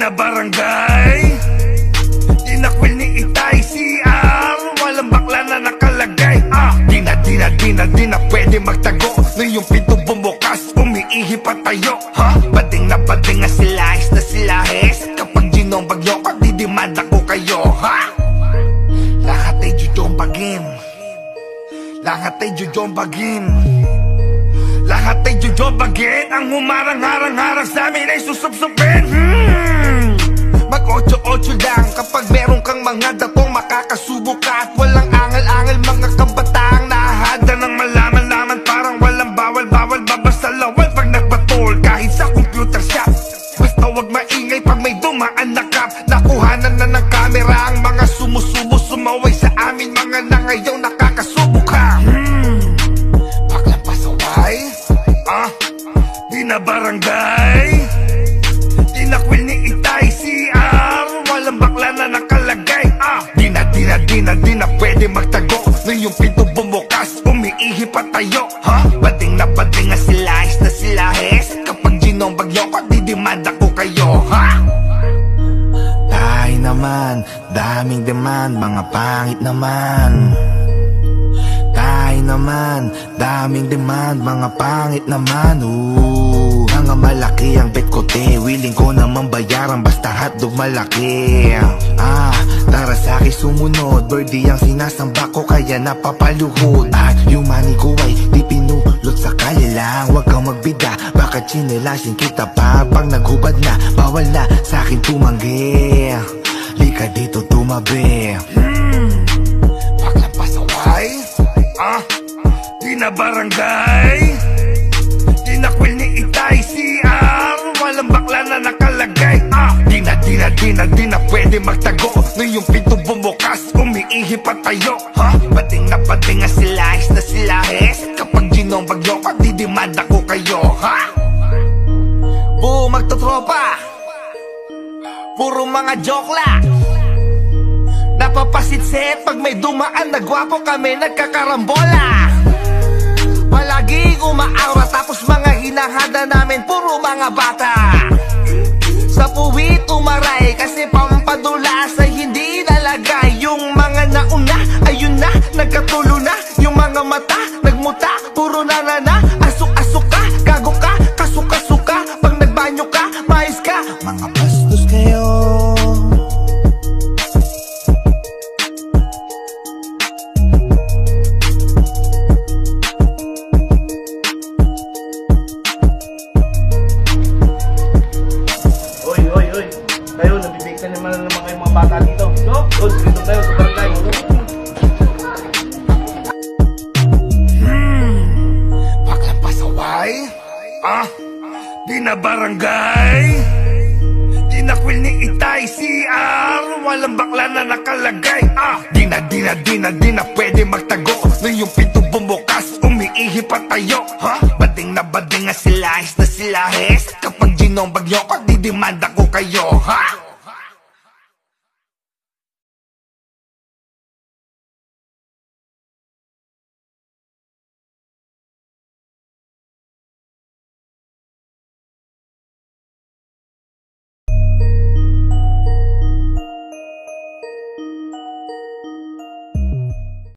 na barangay, di na kwil ni Itay CR, walang bakla na nakalagay. Di na pwede magtago, na yung pinto bumukas, umiihi pa tayo. Bading nga silahis na silahis, kapag ginong bagyo ko, didimanda ko kayo. Lahat ay jujombagin, lahat ay jujombagin, lahat ay jujombagin. Ang humarang-harang-harang sa amin ay susupsupin. Mag 8-8 lang kapag meron kang mga datong makakasubo ka. At walang angal-angal mga kabataang nahahada ng malaman-laman. Parang walang bawal-bawal, babasa lawal pag nagpatol kahit sa computer shop. Basta wag maingay pag may dumaan na cop. Nakuhanan na ng camera ang mga sumusubo, sumaway sa amin mga na ngayon nakakasubo ka. Baklang pasaway, di na barangay, di na kwil ni Itay CR, walang bakla na nakalagay. Di na pwede magtago, na yung pinto bumukas, umiihi pa tayo. Bading nga silahis na silahis, kapag ginong bagyo ko, didimanda ko kayo. Tayo naman, daming demand, mga pangit naman. Tayo naman, daming demand, mga pangit naman. Mga malaki ang bet ko te, willing ko naman bayaran basta hotdog malaki. Tara sa'kin sumunod, birdie ang sinasamba ko kaya napapaluhod. At yung money ko ay di pinulot sa kalilang, huwag kang magbida, baka chinelasin kita pa. Pag naghubad na, bawal na sa'kin tumanggi, lika dito tumabi. Baklang pasaway, di na barangay, di na kwil ni Itay CR, walang bakla na nakalagay. Di na pwede magtago, na yung pinto bumukas, umiihi pa tayo. Bading nga silahis na silahis, kapag ginong bagyo ko, didimanda ko kayo. Buo magtotropa, puro mga joke lang. Napapasit-set pag may dumaan na gwapo kami nagkakarambola. Palaging umaaura tapos mga hinahada namin puro mga bata. Sa puwit umaray kasi pampadulas ay hindi nalagay. Yung mga nauna, ayun na, nagkatulo na. Yung mga mata, nagmuta, puro na, asuk-asuk ka, gago ka, kasuka-suka. Pag nagbanyo ka, mais ka, mga bastos kayo. Kayo, nabibigta naman kayong mga bata dito. No? Dito tayo sa barangay. Baklang pasaway, di na barangay, di na kwil ni Itay CR, walang bakla na nakalagay. Di na pwede magtago, na yung pinto bumukas, umiihi pa tayo. Bading nga silahis na silahis, kapag ginong bagyo ko, didimanda